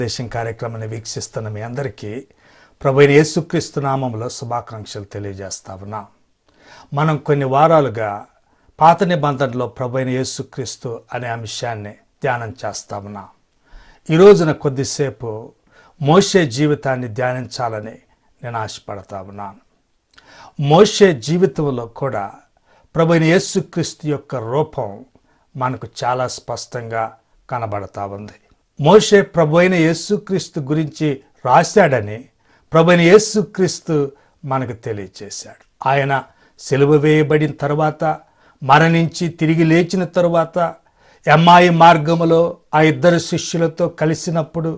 దేశం కార్యక్రమాన్ని వీక్షిస్తున్న మీ అందరికీ ప్రభువైన యేసుక్రీస్తు నామములో శుభాకాంక్షలు తెలియజేస్తా ఉన్నాం. మనం కొన్ని వారాలుగా పాత నిబంధనలో ప్రభువైన యేసుక్రీస్తు అనే అంశాన్ని ధ్యానం చేస్తా ఉన్నాం. ఈ రోజున కొద్దిసేపు మోషే జీవితాన్ని ధ్యానించాలని నేను ఆశపడతా ఉన్నాను. మోషే జీవితంలో కూడా ప్రభువైన యేసుక్రీస్తు యొక్క రూపం మనకు చాలా స్పష్టంగా కనబడతా ఉంది. మోషే ప్రభువైన యేసుక్రీస్తు గురించి రాశాడని ప్రభువైన యేసుక్రీస్తు మనకు తెలియచేశాడు. ఆయన సిలువ వేయబడిన తర్వాత, మరణించి తిరిగి లేచిన తరువాత ఎమ్మాయి మార్గములో ఆ ఇద్దరు శిష్యులతో కలిసినప్పుడు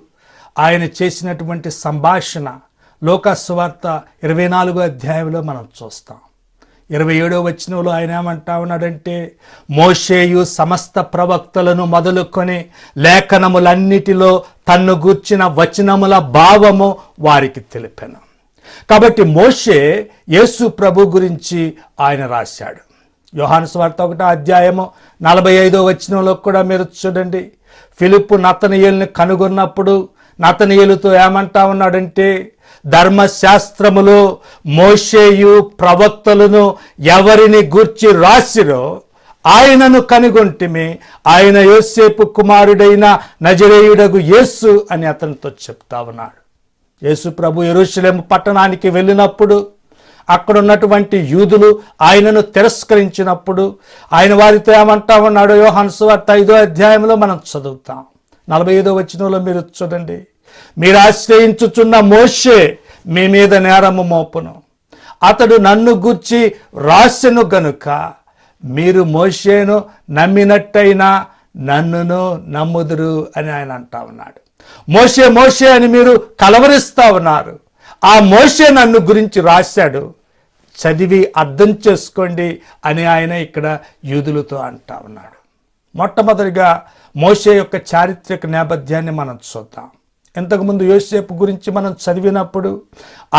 ఆయన చేసినటువంటి సంభాషణ లూకా సువార్త 24వ అధ్యాయంలో మనం చూస్తాం. 27వ వచనంలో ఆయన ఏమంటా ఉన్నాడంటే, మోషేయు సమస్త ప్రవక్తలను మొదలుకొని లేఖనములన్నిటిలో తన్ను గూర్చిన వచనముల భావము వారికి తెలిపెను. కాబట్టి మోషే యేసు ప్రభు గురించి ఆయన రాశాడు. యోహాను సువార్త 1వ అధ్యాయము 45వ వచనంలో కూడా మీరు చూడండి. ఫిలిప్పు నతనయేలుని కనుగొన్నప్పుడు నతనయేలుతో ఏమంటా ఉన్నాడంటే, ధర్మశాస్త్రములో మోషేయు ప్రవక్తలను ఎవరిని గూర్చి రాసిరో ఆయనను కనుగొంటిమి, ఆయన యోసేపు కుమారుడైన నజరేయుడగు యేసు అని అతనితో చెప్తా ఉన్నాడు. యేసు ప్రభు యెరూషలేము పట్టణానికి వెళ్ళినప్పుడు అక్కడ ఉన్నటువంటి యూదులు ఆయనను తిరస్కరించినప్పుడు ఆయన వారితో ఏమంటా ఉన్నాడో యోహాను సువార్త 5వ అధ్యాయంలో మనం చదువుతాం. 45వ వచనంలో మీరు చూడండి. మీరు ఆశ్రయించుచున్న మోషే మీ మీద నేరము మోపును, అతడు నన్ను గూర్చి రాసెను గనుక మీరు మోషేను నమ్మినట్టయినా నన్నును నమ్ముదురు అని ఆయన అంటా ఉన్నాడు. మోషే మోషే అని మీరు కలవరిస్తా ఉన్నారు. ఆ మోషే నన్ను గురించి రాశాడు, చదివి అర్థం చేసుకోండి అని ఆయన ఇక్కడ యూదులతో అంటా ఉన్నాడు. మొట్టమొదటిగా మోషే యొక్క చారిత్రక నేపథ్యాన్ని మనం చూద్దాం. ఇంతకుముందు యోసేపు గురించి మనం చదివినప్పుడు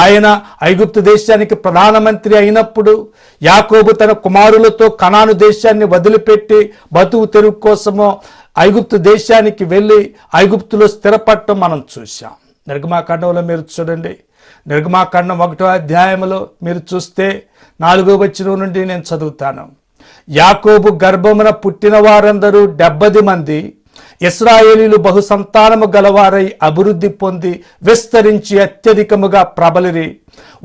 ఆయన ఐగుప్తు దేశానికి ప్రధానమంత్రి అయినప్పుడు యాకోబు తన కుమారులతో కనాను దేశాన్ని వదిలిపెట్టి బతుకు తెరువు కోసమో ఐగుప్తు దేశానికి వెళ్ళి ఐగుప్తులో స్థిరపడటం మనం చూసాం. నిర్గమాకాండంలో మీరు చూడండి. నిర్గమాకాండం 1వ అధ్యాయంలో మీరు చూస్తే 4వ వచనం నుండి నేను చదువుతాను. యాకోబు గర్భమున పుట్టిన వారందరూ 70 మంది ఇశ్రాయేలీలు బహుసంతానము గలవారై అభివృద్ధి పొంది విస్తరించి అత్యధికముగా ప్రబలిరి.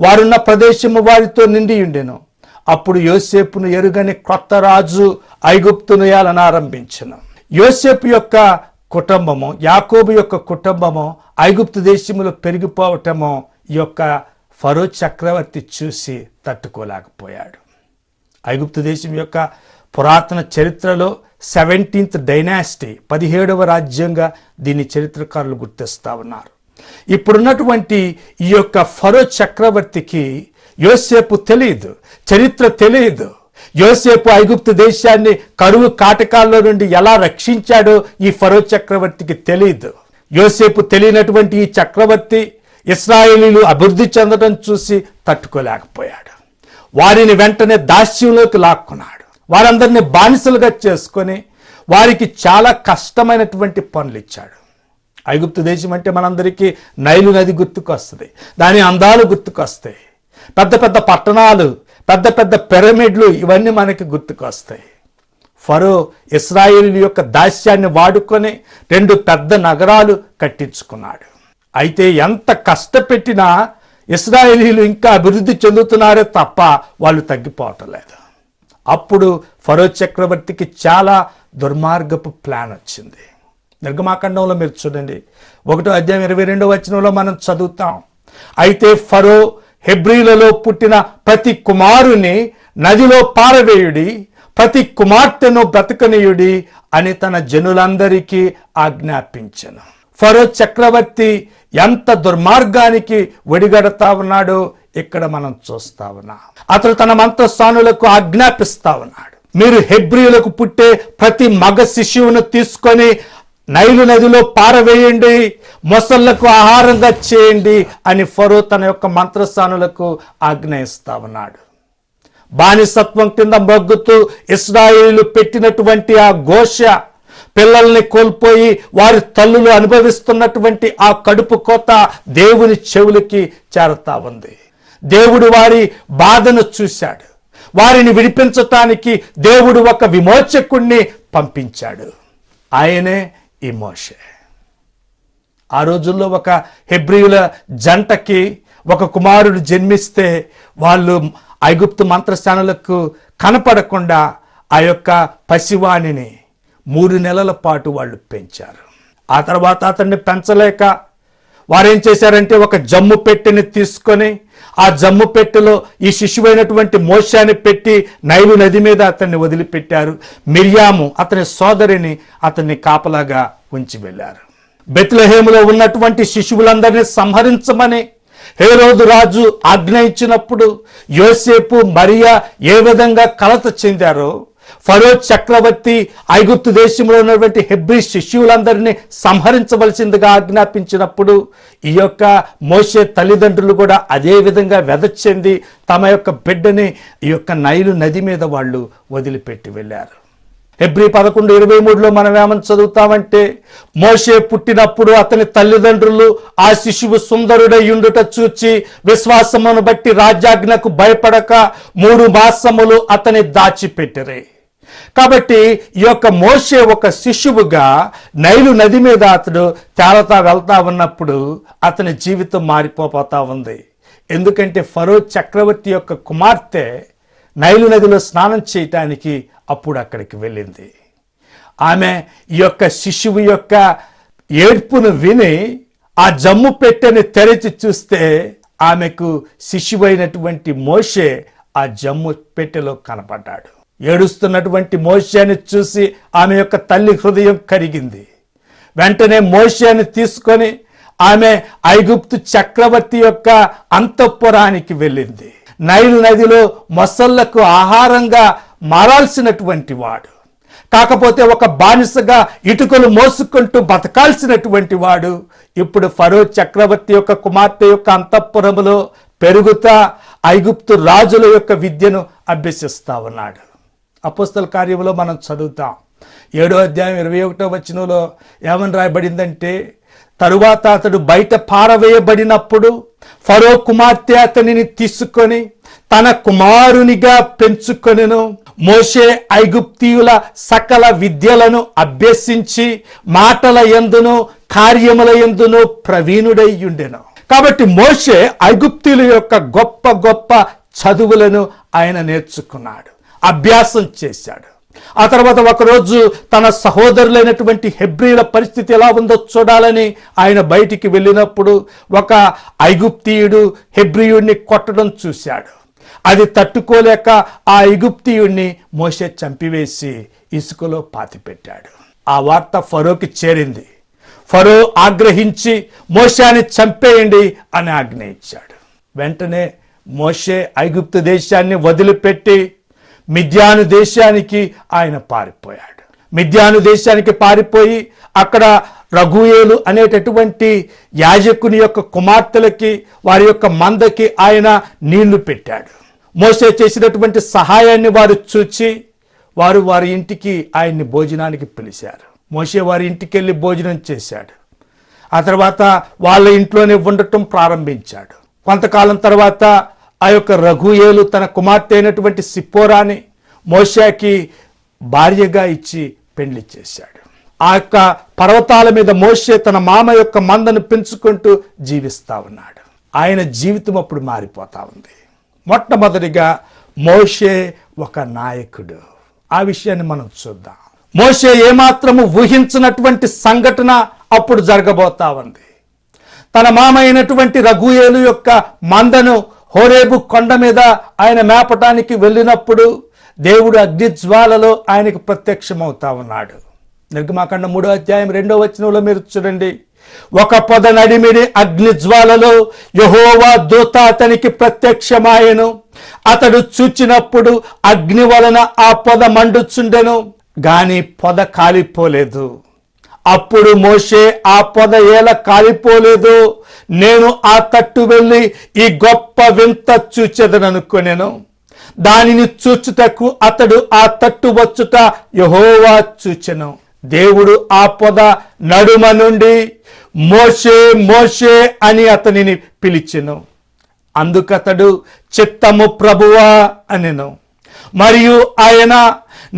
వారున్న ప్రదేశము వారితో నిండి ఉండెను. అప్పుడు యోసేపును ఎరుగని క్రొత్త రాజు ఐగుప్తును ఏలనారంభించెను. యోసేపు యొక్క కుటుంబము, యాకోబు యొక్క కుటుంబము ఐగుప్తు దేశములో పెరిగిపోవటము ఈ యొక్క ఫరో చక్రవర్తి చూసి తట్టుకోలేకపోయాడు. ఐగుప్తు దేశం యొక్క పురాతన చరిత్రలో 17th డైనాసిటీ 17వ రాజ్యంగా దీన్ని చరిత్రకారులు గుర్తిస్తా ఉన్నారు. ఇప్పుడున్నటువంటి ఈ యొక్క ఫరో చక్రవర్తికి యోసేపు తెలియదు, చరిత్ర తెలియదు. యోసేపు ఐగుప్తు దేశాన్ని కరువు కాటకాల్లో నుండి ఎలా రక్షించాడో ఈ ఫరో చక్రవర్తికి తెలియదు. యోసేపు తెలియనటువంటి ఈ చక్రవర్తి ఇశ్రాయేలీలు అభివృద్ధి చెందడం చూసి తట్టుకోలేకపోయాడు. వారిని వెంటనే దాస్యంలోకి లాక్కున్నాడు. వారందరినీ బానిసలుగా చేసుకొని వారికి చాలా కష్టమైనటువంటి పనులు ఇచ్చాడు. ఐగుప్తు దేశం అంటే మనందరికీ నైలు నది గుర్తుకొస్తుంది, దాని అందాలు గుర్తుకొస్తాయి, పెద్ద పెద్ద పట్టణాలు, పెద్ద పెద్ద పిరమిడ్లు, ఇవన్నీ మనకి గుర్తుకొస్తాయి. ఫరో ఇశ్రాయేలు యొక్క దాస్యాన్ని వాడుకొని 2 పెద్ద నగరాలు కట్టించుకున్నాడు. అయితే ఎంత కష్టపెట్టినా ఇశ్రాయేలీలు ఇంకా అభివృద్ధి చెందుతున్నారే తప్ప వాళ్ళు తగ్గిపోవటం లేదు. అప్పుడు ఫరో చక్రవర్తికి చాలా దుర్మార్గపు ప్లాన్ వచ్చింది. నిర్గమాకాండంలో మీరు చూడండి. 1వ అధ్యాయం 22వ వచనంలో మనం చదువుతాం. అయితే ఫరో హెబ్రీలలో పుట్టిన ప్రతి కుమారుని నదిలో పారవేయుడి, ప్రతి కుమార్తెను బ్రతకనీయుడి అని తన జనులందరికీ ఆజ్ఞాపించెను. ఫరో చక్రవర్తి ఎంత దుర్మార్గానికి ఒడిగడతా ఉన్నాడో ఇక్కడ మనం చూస్తా ఉన్నాం. అతడు తన మంత్రస్థానులకు ఆజ్ఞాపిస్తా ఉన్నాడు, మీరు హెబ్రీయులకు పుట్టే ప్రతి మగ శిశువును తీసుకొని నైలు నదిలో పారవేయండి, మొసళ్లకు ఆహారంగా చేయండి అని ఫరో తన యొక్క మంత్రస్థానులకు ఆజ్ఞ ఇస్తా ఉన్నాడు. బానిసత్వం కింద మొగ్గుతూ ఇశ్రాయేలీయులు పెట్టినటువంటి ఆ ఘోష పిల్లల్ని కోల్పోయి వారి తల్లులు అనుభవిస్తున్నటువంటి ఆ కడుపు కోత దేవుని చెవులకి చేరతా ఉంది. దేవుడు వారి బాధను చూశాడు. వారిని విడిపించటానికి దేవుడు ఒక విమోచకుణ్ణి పంపించాడు. ఆయనే ఈ మోషే. ఆ రోజుల్లో ఒక హెబ్రీయుల జంటకి ఒక కుమారుడు జన్మిస్తే వాళ్ళు ఐగుప్తు మంత్రస్థానులకు కనపడకుండా ఆ యొక్క పసివాణిని 3 నెలల పాటు వాళ్ళు పెంచారు. ఆ తర్వాత అతన్ని పెంచలేక వారేం చేశారంటే ఒక జమ్ము పెట్టెని తీసుకొని ఆ జమ్ము పెట్టెలో ఈ శిశువైనటువంటి మోషేని పెట్టి నైలు నది మీద అతన్ని వదిలిపెట్టారు. మిర్యాము అతని సోదరిని అతన్ని కాపలాగా ఉంచి వెళ్ళారు. బెత్లెహేములో ఉన్నటువంటి శిశువులందరినీ సంహరించమని హేరోదు రాజు ఆజ్ఞ ఇచ్చినప్పుడు యోసేపు మరియా ఏ విధంగా కలత చెందారో, ఫరో చక్రవర్తి ఐగుప్తు దేశంలో ఉన్నటువంటి హెబ్రీ శిష్యులందరినీ సంహరించవలసిందిగా ఆజ్ఞాపించినప్పుడు ఈ యొక్క మోషే తల్లిదండ్రులు కూడా అదే విధంగా వెదచెంది తమ యొక్క బిడ్డని ఈ యొక్క నైలు నది మీద వాళ్ళు వదిలిపెట్టి వెళ్ళారు. హెబ్రీ 11:23లో మనం ఏమని చదువుతామంటే, మోషే పుట్టినప్పుడు అతని తల్లిదండ్రులు ఆ శిశువు సుందరుడై ఉండుట చూచి విశ్వాసమును బట్టి రాజ్యాజ్ఞకు భయపడక 3 మాసములు అతని దాచిపెట్టిరే. కాబట్టి ఈ యొక్క మోషే ఒక శిశువుగా నైలు నది మీద అతడు తేలతా వెళ్తా ఉన్నప్పుడు అతని జీవితం మారిపోతా ఉంది. ఎందుకంటే ఫరో చక్రవర్తి యొక్క కుమార్తె నైలు నదిలో స్నానం చేయటానికి అప్పుడు అక్కడికి వెళ్ళింది. ఆమె ఈ యొక్క శిశువు యొక్క ఏడ్పును విని ఆ జమ్ము పెట్టెని తెరిచి చూస్తే ఆమెకు శిశువైనటువంటి మోషే ఆ జమ్ము పెట్టెలో కనపడ్డాడు. ఏడుస్తున్నటువంటి మోషేని చూసి ఆమె యొక్క తల్లి హృదయం కరిగింది. వెంటనే మోషేని తీసుకొని ఆమె ఐగుప్తు చక్రవర్తి యొక్క అంతఃపురానికి వెళ్ళింది. నైలు నదిలో మొసళ్లకు ఆహారంగా మారాల్సినటువంటి వాడు, కాకపోతే ఒక బానిసగా ఇటుకలు మోసుకుంటూ బతకాల్సినటువంటి వాడు ఇప్పుడు ఫరో చక్రవర్తి యొక్క కుమార్తె యొక్క అంతఃపురములో పెరుగుతా ఐగుప్తు రాజుల యొక్క విద్యను అభ్యసిస్తా ఉన్నాడు. అపోస్తల కార్యములో మనం చదువుతాం 7వ అధ్యాయం 21వ వచనంలో ఏమని రాయబడిందంటే, తరువాత అతడు బయట పారవేయబడినప్పుడు ఫరో కుమార్తె అతనిని తీసుకొని తన కుమారునిగా పెంచుకొనెను. మోషే ఐగుప్తీయుల సకల విద్యలను అభ్యసించి మాటల యందును కార్యముల యందును ప్రవీణుడై ఉండెను. కాబట్టి మోషే ఐగుప్తీయుల యొక్క గొప్ప గొప్ప చదువులను ఆయన నేర్చుకున్నాడు, అభ్యాసం చేశాడు. ఆ తర్వాత ఒకరోజు తన సహోదరులైనటువంటి హెబ్రీల పరిస్థితి ఎలా ఉందో చూడాలని ఆయన బయటికి వెళ్ళినప్పుడు ఒక ఐగుప్తీయుడు హెబ్రీయుడిని కొట్టడం చూశాడు. అది తట్టుకోలేక ఆ ఐగుప్తీయుడిని మోషే చంపివేసి ఇసుకలో పాతిపెట్టాడు. ఆ వార్త ఫరోకి చేరింది. ఫరో ఆగ్రహించి మోషేని చంపేయండి అని ఆజ్ఞ ఇచ్చాడు. వెంటనే మోషే ఐగుప్తు దేశాన్ని వదిలిపెట్టి మిద్యాను దేశానికి ఆయన పారిపోయాడు. మిద్యాను దేశానికి పారిపోయి అక్కడ రఘుయేలు అనేటటువంటి యాజకుని యొక్క కుమార్తెలకి వారి యొక్క మందకి ఆయన నీళ్లు పెట్టాడు. మోషే చేసినటువంటి సహాయాన్ని వారు చూచి వారి ఇంటికి ఆయన్ని భోజనానికి పిలిచారు. మోషే వారి ఇంటికి వెళ్ళి భోజనం చేశాడు. ఆ తర్వాత వాళ్ళ ఇంట్లోనే ఉండటం ప్రారంభించాడు. కొంతకాలం తర్వాత ఆ యొక్క రఘుయేలు తన కుమార్తె అయినటువంటి సిప్పోరాని మోషేకి భార్యగా ఇచ్చి పెళ్లి చేశాడు. ఆ యొక్క పర్వతాల మీద మోషే తన మామ యొక్క మందను పెంచుకుంటూ జీవిస్తా ఉన్నాడు. ఆయన జీవితం అప్పుడు మారిపోతా ఉంది. మొట్టమొదటిగా మోషే ఒక నాయకుడు. ఆ విషయాన్ని మనం చూద్దాం. మోషే ఏమాత్రము ఊహించినటువంటి సంఘటన అప్పుడు జరగబోతా ఉంది. తన మామ అయినటువంటి రఘుయేలు యొక్క మందను హోరేబు కొండ మీద ఆయన మేపటానికి వెళ్ళినప్పుడు దేవుడు అగ్నిజ్వాలలో ఆయనకు ప్రత్యక్షమవుతా ఉన్నాడు. నిర్గమాకాండం 3వ అధ్యాయం 2వ వచనంలో మీరు చూడండి, ఒక పొద నడిమిడి అగ్నిజ్వాలలో యెహోవా దూత అతనికి ప్రత్యక్షమాయెను. అతడు చూచినప్పుడు అగ్ని వలన ఆ పొద మండుచుండెను, గాని పొద కాలిపోలేదు. అప్పుడు మోషే ఆ పొద ఏల కాలిపోలేదు, నేను ఆ తట్టు వెళ్ళి ఈ గొప్ప వింత చూచెదననుకొనెను. దానిని చూచుటకు అతడు ఆ తట్టు వచ్చుట యెహోవా చూచెను. దేవుడు ఆ పొద నడుమ నుండి మోషే మోషే అని అతనిని పిలిచెను. అందుకతడు చిత్తము ప్రభువా అనెను. మరియు ఆయన,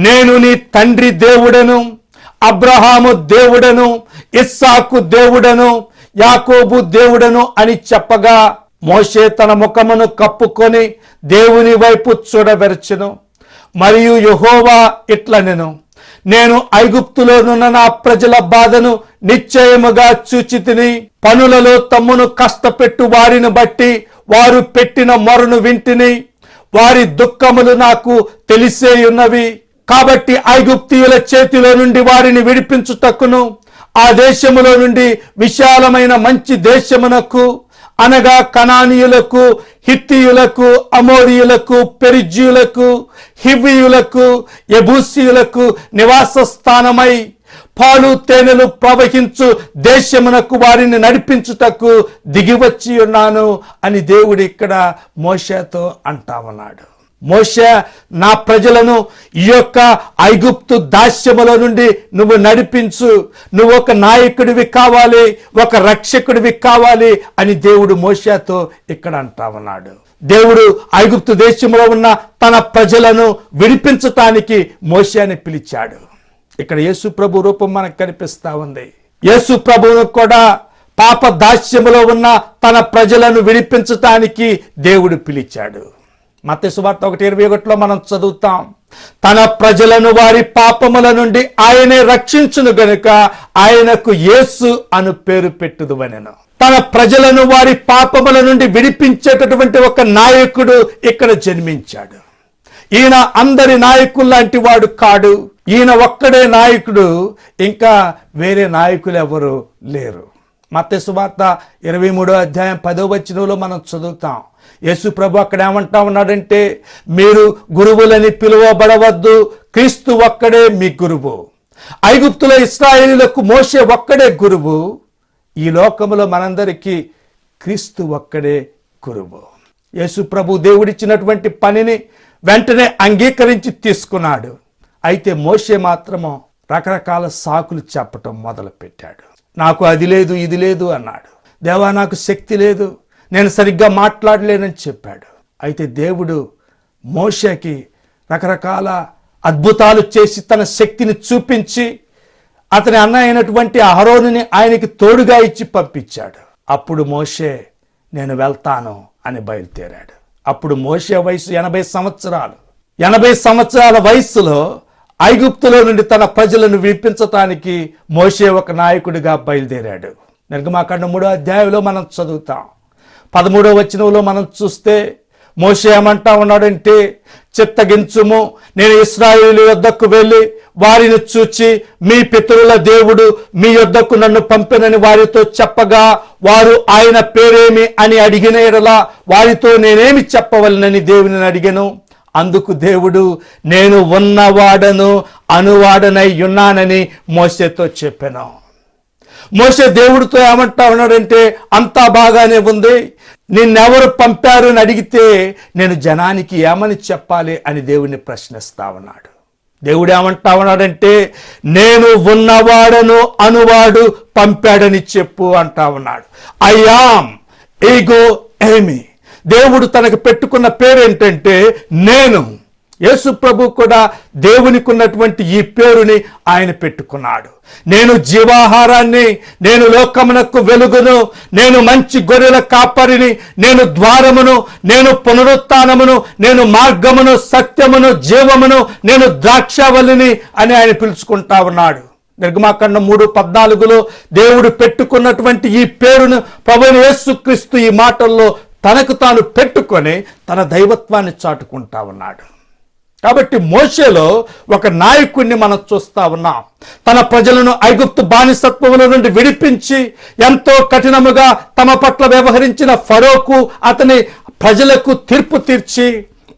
నేను నీ తండ్రి దేవుడను, అబ్రహాము దేవుడను, ఇస్సాకు దేవుడను, యాకోబు దేవుడను అని చెప్పగా మోషే తన ముఖమును కప్పుకొని దేవుని వైపు చూడవెరచెను. మరియు యెహోవా ఇట్లనెను, నేను ఐగుప్తులోనున్న నా ప్రజల బాధను నిశ్చయముగా చూచితిని. పనులలో తమ్మును కష్టపెట్టు వారిని బట్టి వారు పెట్టిన మొరను వింటిని. వారి దుఃఖములు నాకు తెలిసే ఉన్నవి. కాబట్టి ఐగుప్తీయుల చేతిలో నుండి వారిని విడిపించుటకును, ఆ దేశములో నుండి విశాలమైన మంచి దేశమునకు, అనగా కనానీయులకు, హిత్తీయులకు, అమోరీయులకు, పెరిజ్జీయులకు, హివ్వీయులకు, యెబూసీయులకు నివాస స్థానమై పాలు తేనెలు ప్రవహించు దేశమునకు వారిని నడిపించుటకు దిగివచ్చి ఉన్నాను అని దేవుడు ఇక్కడ మోషేతో అంటా ఉన్నాడు. మోషే, నా ప్రజలను ఈ యొక్క ఐగుప్తు దాస్యములో నుండి నువ్వు నడిపించు, నువ్వు ఒక నాయకుడివి కావాలి, ఒక రక్షకుడివి కావాలి అని దేవుడు మోషేతో ఇక్కడ అంటా ఉన్నాడు. దేవుడు ఐగుప్తు దేశంలో ఉన్న తన ప్రజలను విడిపించటానికి మోషేని పిలిచాడు. ఇక్కడ యేసు ప్రభు రూపం మనకు కనిపిస్తా ఉంది. యేసు ప్రభువును కూడా పాప దాస్యములో ఉన్న తన ప్రజలను విడిపించటానికి దేవుడు పిలిచాడు. మత్తయి సువార్త 1:21 మనం చదువుతాం, తన ప్రజలను వారి పాపముల నుండి ఆయనే రక్షించును గనుక ఆయనకు యేసు అను పేరు పెట్టుదువనెను. తన ప్రజలను వారి పాపముల నుండి విడిపించేటటువంటి ఒక నాయకుడు ఇక్కడ జన్మించాడు. ఈయన అందరి నాయకుల్లాంటి వాడు కాడు. ఈయన ఒక్కడే నాయకుడు, ఇంకా వేరే నాయకులు ఎవరు లేరు. మత్తయి సువార్త 23:10 మనం చదువుతాం. యేసు ప్రభు అక్కడ ఏమంటా ఉన్నాడంటే, మీరు గురువులని పిలువబడవద్దు, క్రీస్తు ఒక్కడే మీ గురువు. ఐగుప్తుల ఇశ్రాయేలీయులకు మోషే ఒక్కడే గురువు. ఈ లోకములో మనందరికీ క్రీస్తు ఒక్కడే గురువు. యేసు ప్రభు దేవుడిచ్చినటువంటి పనిని వెంటనే అంగీకరించి తీసుకున్నాడు. అయితే మోషే మాత్రము రకరకాల సాకులు చెప్పటం మొదలు పెట్టాడు. నాకు అది లేదు, ఇది లేదు అన్నాడు. దేవా, నాకు శక్తి లేదు, నేను సరిగ్గా మాట్లాడలేనని చెప్పాడు. అయితే దేవుడు మోషేకి రకరకాల అద్భుతాలు చేసి తన శక్తిని చూపించి అతని అన్న అయినటువంటి అహరోనుని ఆయనకి తోడుగా ఇచ్చి పంపించాడు. అప్పుడు మోషే, నేను వెళ్తాను అని బయలుదేరాడు. అప్పుడు మోషే వయసు 80 సంవత్సరాలు. 80 సంవత్సరాల వయసులో ఐగుప్తులో నుండి తన ప్రజలను విడిపించటానికి మోషే ఒక నాయకుడిగా బయలుదేరాడు. నిర్గమాకాండం 3వ మనం చదువుతాం. 13వ మనం చూస్తే మోషే ఏమంటా ఉన్నాడంటే, చిత్తగించుము, నేను ఇశ్రాయేలు యొద్దకు వెళ్ళి వారిని చూచి, మీ పితరుల దేవుడు మీ యొద్దకు నన్ను పంపినని వారితో చెప్పగా, వారు ఆయన పేరేమి అని అడిగిన ఎడల వారితో నేనేమి చెప్పవలనని దేవుని అడిగాను. అందుకు దేవుడు, నేను ఉన్నవాడను అనువాడనై ఉన్నానని మోషేతో చెప్పాను. మోషే దేవుడితో ఏమంటా ఉన్నాడంటే, అంతా బాగానే ఉంది, నిన్నెవరు పంపారు అని అడిగితే నేను జనానికి ఏమని చెప్పాలి అని దేవుడిని ప్రశ్నిస్తా ఉన్నాడు. దేవుడు ఏమంటా ఉన్నాడంటే, నేను ఉన్నవాడను అనువాడు పంపాడని చెప్పు అంటా ఉన్నాడు. ఐ యామ్ ఈగో ఏమి. దేవుడు తనకు పెట్టుకున్న పేరు ఏంటంటే నేను. యేసు ప్రభు కూడా దేవునికి ఉన్నటువంటి ఈ పేరుని ఆయన పెట్టుకున్నాడు. నేను జీవాహారాన్ని, నేను లోకమునకు వెలుగును, నేను మంచి గొర్రెల కాపరిని, నేను ద్వారమును, నేను పునరుత్థానమును, నేను మార్గమును, సత్యమును, జీవమును, నేను ద్రాక్షావల్లిని అని ఆయన పిలుచుకుంటా ఉన్నాడు. నిర్గమాకాండం 3:14 దేవుడు పెట్టుకున్నటువంటి ఈ పేరును ప్రభువైన యేసుక్రీస్తు ఈ మాటల్లో తనకు తాను పెట్టుకొని తన దైవత్వాన్ని చాటుకుంటా ఉన్నాడు. కాబట్టి మోషేలో ఒక నాయకుడిని మనం చూస్తా ఉన్నాం. తన ప్రజలను ఐగుప్తు బానిసత్వముల నుండి విడిపించి ఎంతో కఠినముగా తమ పట్ల వ్యవహరించిన ఫరోకు, అతని ప్రజలకు తీర్పు తీర్చి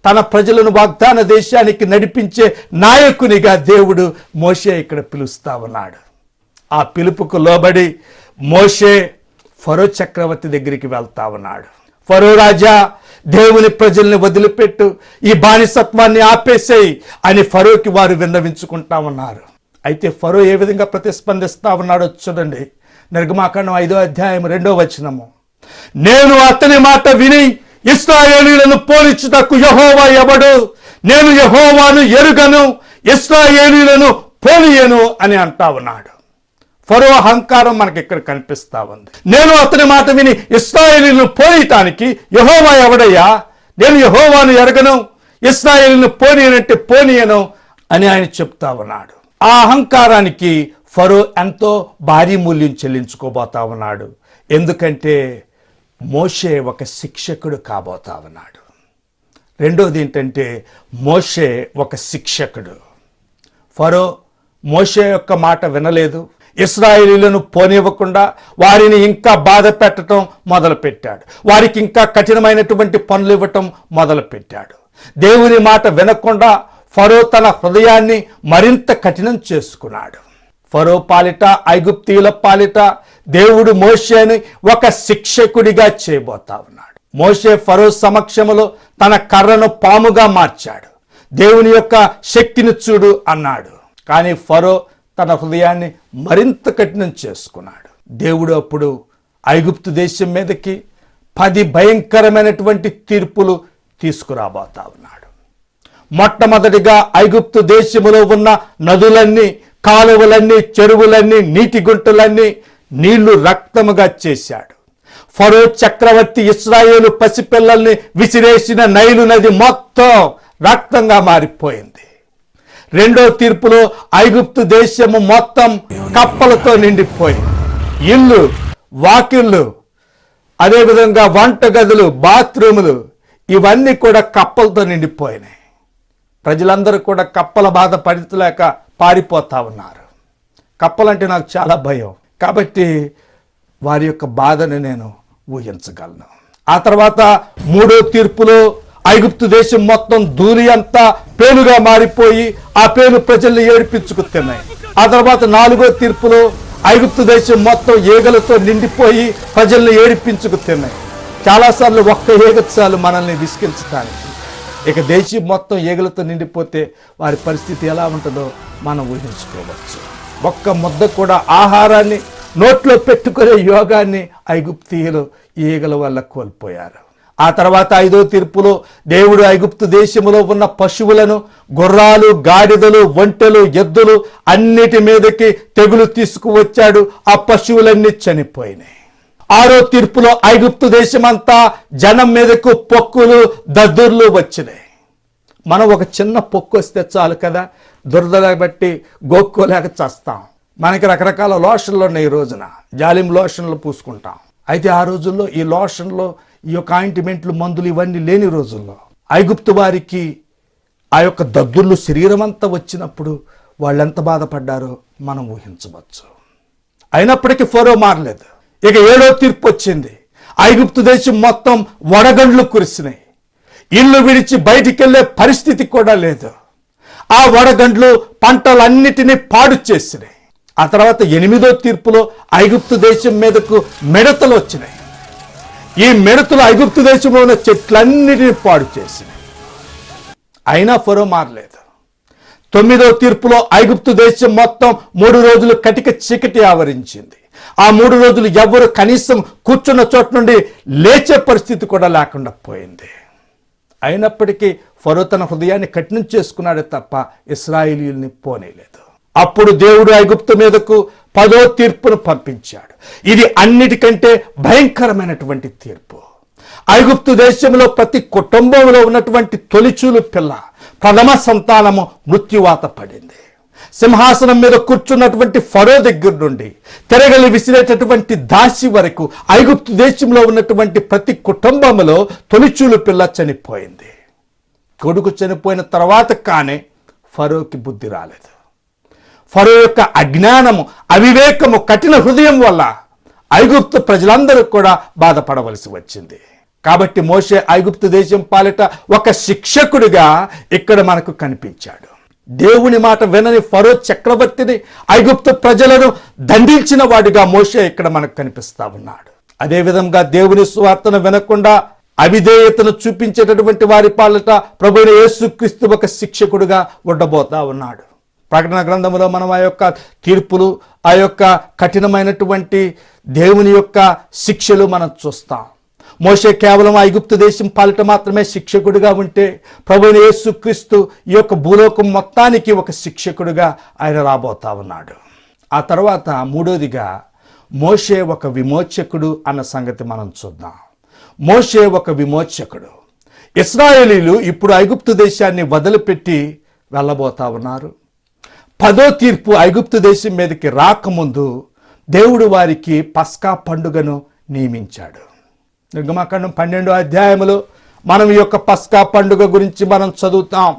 తన ప్రజలను వాగ్దాన దేశానికి నడిపించే నాయకునిగా దేవుడు మోషే ఇక్కడ పిలుస్తా ఉన్నాడు. ఆ పిలుపుకు లోబడి మోషే ఫరో చక్రవర్తి దగ్గరికి వెళ్తా ఉన్నాడు. ఫరో రాజా, దేవుని ప్రజల్ని వదిలిపెట్టు, ఈ బానిసత్వాన్ని ఆపేసేయి అని ఫరోకి వారు విన్నవించుకుంటా ఉన్నారు. అయితే ఫరో ఏ విధంగా ప్రతిస్పందిస్తా ఉన్నాడో చూడండి. నిర్గమాకాండం 5వ అధ్యాయం 2వ వచనము. నేను అతని మాట విని ఇశ్రాయేలీయులను పోల్చుటకు యెహోవా ఎవడు? నేను యెహోవాను ఎరుగను, ఇశ్రాయేలీయులను పోలియను అని అంటా ఉన్నాడు. ఫరో అహంకారం మనకి ఇక్కడ కనిపిస్తా ఉంది. నేను అతని మాట విని ఇశ్రాయేలీయులను పోనీయటానికి యెహోవా ఎవడయ్యా? నేను యెహోవాను ఎరగను, ఇశ్రాయేలీయులను పోనీయనంటే పోనీయను అని ఆయన చెప్తా ఉన్నాడు. ఆ అహంకారానికి ఫరో ఎంతో భారీ మూల్యం చెల్లించుకోబోతా ఉన్నాడు. ఎందుకంటే మోషే ఒక శిక్షకుడు కాబోతా ఉన్నాడు. రెండోది ఏంటంటే మోషే ఒక శిక్షకుడు. ఫరో మోషే యొక్క మాట వినలేదు. ఇశ్రాయేలీయులను పోనివ్వకుండా వారిని ఇంకా బాధ పెట్టడం మొదలుపెట్టాడు. వారికి ఇంకా కఠినమైనటువంటి పనులు ఇవ్వటం మొదలుపెట్టాడు. దేవుని మాట వినకుండా ఫరో తన హృదయాన్ని మరింత కఠినం చేసుకున్నాడు. ఫరో పాలిట, ఐగుప్తీయుల పాలిట దేవుడు మోషేని ఒక శిక్షకుడిగా చేయబోతా ఉన్నాడు. మోషే ఫరో సమక్షంలో తన కర్రను పాముగా మార్చాడు. దేవుని యొక్క శక్తిని చూడు అన్నాడు. కానీ ఫరో తన హృదయాన్ని మరింత కఠినం చేసుకున్నాడు. దేవుడు అప్పుడు ఐగుప్తు దేశం మీదకి 10 భయంకరమైనటువంటి తీర్పులు తీసుకురాబోతా ఉన్నాడు. మొట్టమొదటిగా ఐగుప్తు దేశములో ఉన్న నదులన్నీ, కాలువలన్నీ, చెరువులన్నీ, నీటి గుంటలన్నీ నీళ్లు రక్తముగా చేశాడు. ఫరో చక్రవర్తి ఇశ్రాయేలు పసిపిల్లల్ని విసిరేసిన నైలు నది మొత్తం రక్తంగా మారిపోయింది. రెండో తీర్పులో ఐగుప్తు దేశము మొత్తం కప్పలతో నిండిపోయింది. ఇల్లు, వాకిళ్ళు, అదేవిధంగా వంటగదులు, బాత్రూములు ఇవన్నీ కూడా కప్పలతో నిండిపోయినాయి. ప్రజలందరూ కూడా కప్పల బాధ పడలేక పారిపోతా ఉన్నారు. కప్పలంటే నాకు చాలా భయం, కాబట్టి వారి యొక్క బాధను నేను ఊహించగలను. ఆ తర్వాత మూడో తీర్పులో ఐగుప్తు దేశం మొత్తం ధూళి అంతా పేలుగా మారిపోయి ఆ పేలు ప్రజల్ని ఏడిపించుకు తిన్నాయి. ఆ తర్వాత నాలుగో తీర్పులో ఐగుప్తు దేశం మొత్తం ఈగలతో నిండిపోయి ప్రజల్ని ఏడిపించుకు తిన్నాయి. చాలాసార్లు ఒక్క ఈగ చాలు మనల్ని విసిగించడానికి. ఇక దేశం మొత్తం ఈగలతో నిండిపోతే వారి పరిస్థితి ఎలా ఉంటుందో మనం ఊహించుకోవచ్చు. ఒక్క ముద్ద కూడా ఆహారాన్ని నోట్లో పెట్టుకునే యోగాన్ని ఐగుప్తీయులు ఈగల వల్ల కోల్పోయారు. ఆ తర్వాత ఐదో తీర్పులో దేవుడు ఐగుప్తు దేశంలో ఉన్న పశువులను, గుర్రాలు, గాడిదలు, ఒంటెలు, ఎద్దులు అన్నిటి మీదకి తెగులు తీసుకువచ్చాడు. ఆ పశువులన్నీ చనిపోయినాయి. ఆరో తీర్పులో ఐగుప్తు దేశమంతా జనం మీదకు పొక్కులు, దద్దుర్లు వచ్చినాయి. మనం ఒక చిన్న పొక్కు వస్తే చాలు కదా, దురదల బట్టి గోక్కోలేక చస్తాం. మనకి రకరకాల లోషన్లు ఉన్నాయి. ఈ రోజున జాలిం లోషన్లు పూసుకుంటాం. అయితే ఆ రోజుల్లో ఈ లోషన్లో ఈ యొక్క ఆయింట్మెంట్లు, మందులు ఇవన్నీ లేని రోజుల్లో ఐగుప్తు వారికి ఆ యొక్క దద్దుర్లు శరీరం అంతా వచ్చినప్పుడు వాళ్ళు ఎంత బాధపడ్డారో మనం ఊహించవచ్చు. అయినప్పటికీ ఫరో మారలేదు. ఇక ఏడో తీర్పు వచ్చింది. ఐగుప్తు దేశం మొత్తం వడగండ్లు కురిసినాయి. ఇల్లు విడిచి బయటికి వెళ్ళే పరిస్థితి కూడా లేదు. ఆ వడగండ్లు పంటలన్నిటినీ పాడు చేసినాయి. ఆ తర్వాత ఎనిమిదో తీర్పులో ఐగుప్తు దేశం మీదకు మిడతలు వచ్చినాయి. ఈ మిడతలు ఐగుప్తు దేశంలో ఉన్న చెట్లన్నిటినీ పాడు చేసినాయి. అయినా ఫరో మారలేదు. తొమ్మిదో తీర్పులో ఐగుప్తు దేశం మొత్తం 3 రోజులు కటిక చీకటి ఆవరించింది. ఆ 3 రోజులు ఎవరు కనీసం కూర్చున్న చోట నుండి లేచే పరిస్థితి కూడా లేకుండా పోయింది. అయినప్పటికీ ఫరో తన హృదయాన్ని కఠినం చేసుకున్నాడే తప్ప ఇశ్రాయేలీయుల్ని పోనీయలేదు. అప్పుడు దేవుడు ఐగుప్తు మీదకు 10వ తీర్పును పంపించాడు. ఇది అన్నిటికంటే భయంకరమైనటువంటి తీర్పు. ఐగుప్తు దేశంలో ప్రతి కుటుంబంలో ఉన్నటువంటి తొలిచూలు పిల్ల, ప్రథమ సంతానము మృత్యువాత పడింది. సింహాసనం మీద కూర్చున్నటువంటి ఫరో దగ్గర నుండి తిరగలి విసిరేటటువంటి దాసి వరకు ఐగుప్తు దేశంలో ఉన్నటువంటి ప్రతి కుటుంబంలో తొలిచూలు పిల్ల చనిపోయింది. కొడుకు చనిపోయిన తర్వాత కానీ ఫరోకి బుద్ధి రాలేదు. ఫరో యొక్క అజ్ఞానము, అవివేకము, కఠిన హృదయం వల్ల ఐగుప్తు ప్రజలందరూ కూడా బాధపడవలసి వచ్చింది. కాబట్టి మోషే ఐగుప్తు దేశం పాలిట ఒక శిక్షకుడిగా ఇక్కడ మనకు కనిపించాడు. దేవుని మాట వినని ఫరో చక్రవర్తిని, ఐగుప్తు ప్రజలను దండించిన వాడిగా మోషే ఇక్కడ మనకు కనిపిస్తా ఉన్నాడు. అదేవిధంగా దేవుని సువార్తను వినకుండా అవిధేయతను చూపించేటటువంటి వారి పాలిట ప్రభువైన యేసుక్రీస్తు ఒక శిక్షకుడిగా ఉండబోతా ఉన్నాడు. ప్రకటన గ్రంథంలో మనం ఆ యొక్క తీర్పులు, ఆ యొక్క కఠినమైనటువంటి దేవుని యొక్క శిక్షలు మనం చూస్తాం. మోషే కేవలం ఐగుప్తు దేశం పాలిట మాత్రమే శిక్షకుడిగా ఉంటే, ప్రభువైన యేసుక్రీస్తు ఈ యొక్క భూలోకం మొత్తానికి ఒక శిక్షకుడిగా ఆయన రాబోతా ఉన్నాడు. ఆ తర్వాత మూడోదిగా మోషే ఒక విమోచకుడు అన్న సంగతి మనం చూద్దాం. మోషే ఒక విమోచకుడు. ఇశ్రాయేలీలు ఇప్పుడు ఐగుప్తు దేశాన్ని వదిలిపెట్టి వెళ్ళబోతా ఉన్నారు. 10వ తీర్పు ఐగుప్తు దేశం మీదకి రాకముందు దేవుడు వారికి పస్కా పండుగను నియమించాడు. నిర్గమకాండం 12వ అధ్యాయంలో మనం ఈ యొక్క పస్కా పండుగ గురించి మనం చదువుతాం.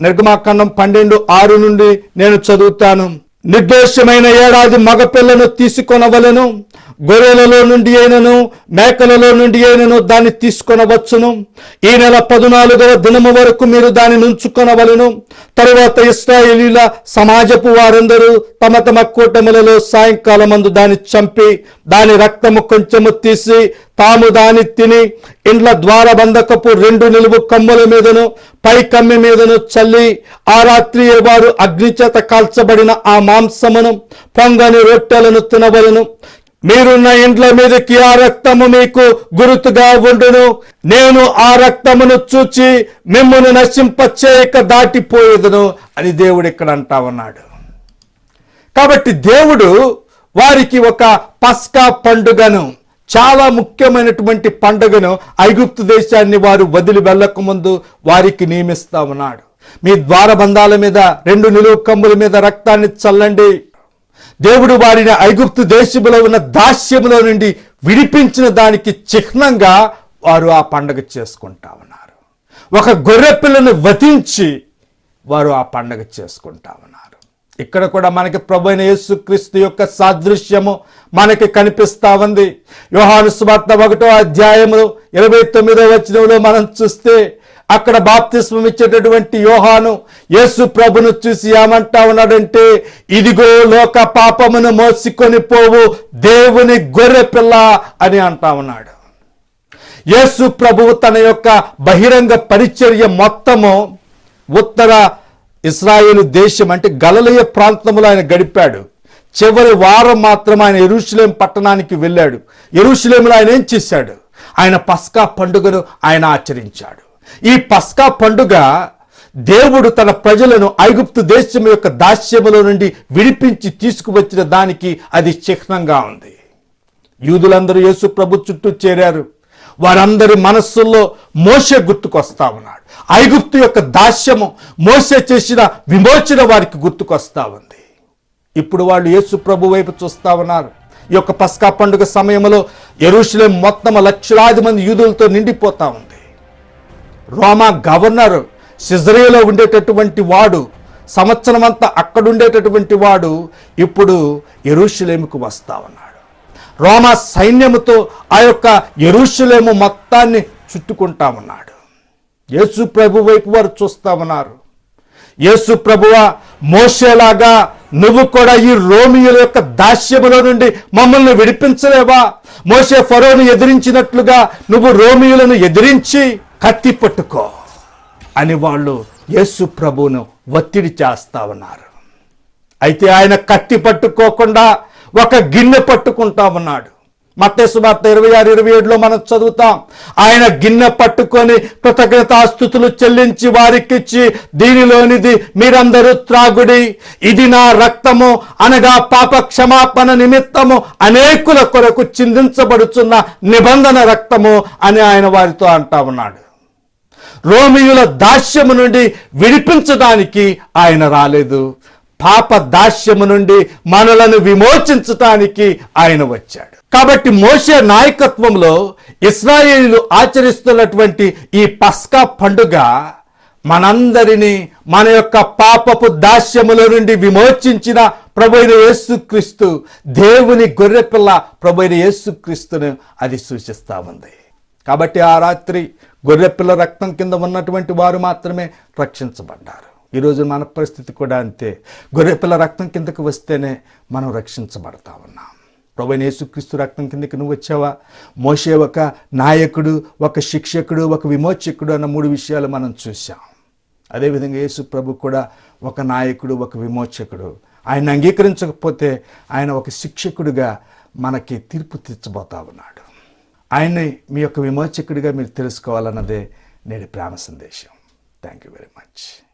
నిర్గమకాండం 12:6 నుండి నేను చదువుతాను. నిర్దోషమైన ఏడాది మగపిల్లను తీసుకొనవలెను, గొర్రెలలో నుండి అయినను మేకలలో నుండి అయినను దాన్ని తీసుకొనవచ్చును. ఈ నెల 14వ దినము వరకు మీరు దానిని ఉంచుకొనవలెను. తరువాత ఇశ్రాయేలీల సమాజపు వారందరూ తమ తమ కూటములలో సాయంకాలమందు దాన్ని చంపి దాని రక్తము కొంచెము తీసి తాము దాన్ని తిని ఇండ్ల ద్వారబంధకపు 2 నిలువు కమ్ముల మీదను పై కమ్మి మీదను చల్లి ఆ రాత్రి వారు అగ్నిచేత కాల్చబడిన ఆ మాంసమును పొంగని రొట్టెలను తినవలెను. మీరున్న ఇండ్ల మీదకి ఆ రక్తము మీకు గురుతుగా ఉండును. నేను ఆ రక్తమును చూచి మిమ్మును నశింపచేయక దాటిపోయేదును అని దేవుడు ఇక్కడ అంటా ఉన్నాడు. కాబట్టి దేవుడు వారికి ఒక పస్కా పండుగను, చాలా ముఖ్యమైనటువంటి పండుగను ఐగుప్తు దేశాన్ని వారు వదిలి వెళ్ళక ముందు వారికి నియమిస్తా ఉన్నాడు. మీ ద్వారబంధాల మీద 2 నిలువు కమ్ముల మీద రక్తాన్ని చల్లండి. దేవుడు వారిని ఐగుప్తు దేశంలో ఉన్న దాస్యములో నుండి విడిపించిన దానికి చిహ్నంగా వారు ఆ పండుగ చేసుకుంటా ఉన్నారు. ఒక గొర్రె పిల్లను వధించి వారు ఆ పండుగ చేసుకుంటా ఉన్నారు. ఇక్కడ కూడా మనకి ప్రభువైన యేసుక్రీస్తు యొక్క సాదృశ్యము మనకి కనిపిస్తా ఉంది. యోహాను సువార్త 1వ అధ్యాయము 29వ వచనంలో మనం చూస్తే అక్కడ బాప్తిస్మం ఇచ్చేటటువంటి యోహాను యేసు ప్రభును చూసి ఏమంటా ఉన్నాడంటే, ఇదిగో లోక పాపమును మోసుకొని పోవు దేవుని గొర్రె పిల్ల అని అంటా ఉన్నాడు. యేసు ప్రభువు తన యొక్క బహిరంగ పరిచర్య మొత్తము ఉత్తర ఇశ్రాయేలు దేశం అంటే గలిలయ ప్రాంతంలో ఆయన గడిపాడు. చివరి వారం మాత్రం ఆయన యెరూషలేము పట్టణానికి వెళ్ళాడు. యెరూషలేములో ఆయన ఏం చేశాడు? ఆయన పస్కా పండుగను ఆయన ఆచరించాడు. ఈ పస్కా పండుగ దేవుడు తన ప్రజలను ఐగుప్తు దేశం యొక్క దాస్యములో నుండి విడిపించి తీసుకువచ్చిన దానికి అది చిహ్నంగా ఉంది. యూదులందరూ యేసు ప్రభు చుట్టూ చేరారు. వారందరి మనస్సుల్లో మోషే గుర్తుకొస్తా ఉన్నాడు. ఐగుప్తు యొక్క దాస్యము, మోషే చేసిన విమోచన వారికి గుర్తుకొస్తా ఉంది. ఇప్పుడు వాళ్ళు యేసు ప్రభు వైపు చూస్తా ఉన్నారు. ఈ యొక్క పస్కా పండుగ సమయంలో యెరూషలేము మొత్తం లక్షలాది మంది యూదులతో నిండిపోతా ఉంది. రోమా గవర్నర్ సిజరేలో ఉండేటటువంటి వాడు, సంవత్సరం అంతా అక్కడ ఉండేటటువంటి వాడు ఇప్పుడు యెరూషలేముకు వస్తా ఉన్నాడు. రోమా సైన్యముతో ఆ యొక్క యెరూషలేము మొత్తాన్ని చుట్టుకుంటా ఉన్నాడు. యేసు ప్రభు వైపు వారు చూస్తా ఉన్నారు. యేసు ప్రభువా, మోషేలాగా నువ్వు కూడా ఈ రోమియుల యొక్క దాస్యములో నుండి మమ్మల్ని విడిపించలేవా? మోషే ఫరోను ఎదిరించినట్లుగా నువ్వు రోమియులను ఎదిరించి కత్తి పట్టుకో అని వాళ్ళు యేసు ప్రభువును ఒత్తిడి చేస్తా ఉన్నారు. అయితే ఆయన కత్తి పట్టుకోకుండా ఒక గిన్నె పట్టుకుంటా ఉన్నాడు. మత్తయి సువార్త 26-27లో మనం చదువుతాం. ఆయన గిన్నె పట్టుకొని కృతజ్ఞతాస్తుతులు చెల్లించి వారికిచ్చి, దీనిలోనిది మీరందరూ త్రాగుడి, ఇది నా రక్తము, అనగా పాప క్షమాపణ నిమిత్తము అనేకుల కొరకు చిందించబడుచున్న నిబంధన రక్తము అని ఆయన వారితో అంటా ఉన్నాడు. రోమియుల దాస్యము నుండి విడిపించడానికి ఆయన రాలేదు. పాప దాస్యము నుండి మనలను విమోచించటానికి ఆయన వచ్చాడు. కాబట్టి మోషే నాయకత్వంలో ఇశ్రాయేలీయులు ఆచరిస్తున్నటువంటి ఈ పస్కా పండుగ మనందరినీ మన యొక్క పాపపు దాస్యముల నుండి విమోచించిన ప్రభువైన యేసుక్రీస్తు, దేవుని గొర్రెపిల్ల ప్రభువైన యేసుక్రీస్తును అది సూచిస్తా ఉంది. కాబట్టి ఆ రాత్రి గొర్రెపిల్ల రక్తం కింద ఉన్నటువంటి వారు మాత్రమే రక్షించబడ్డారు. ఈరోజు మన పరిస్థితి కూడా అంతే. గొర్రెపిల్ల రక్తం కిందకు వస్తేనే మనం రక్షించబడతా ఉన్నాం. ప్రభువైన యేసుక్రీస్తు రక్తం కిందకి నువ్వు వచ్చావా? మోషే ఒక నాయకుడు, ఒక శిక్షకుడు, ఒక విమోచకుడు అన్న 3 విషయాలు మనం చూసాం. అదేవిధంగా యేసు ప్రభు కూడా ఒక నాయకుడు, ఒక విమోచకుడు. ఆయన అంగీకరించకపోతే ఆయన ఒక శిక్షకుడిగా మనకి తీర్పు తీర్చబోతా ఉన్నాడు. ఆయన్ని మీ యొక్క విమోచకుడిగా మీరు తెలుసుకోవాలన్నదే నేటి ప్రేమ సందేశం. Thank you very much.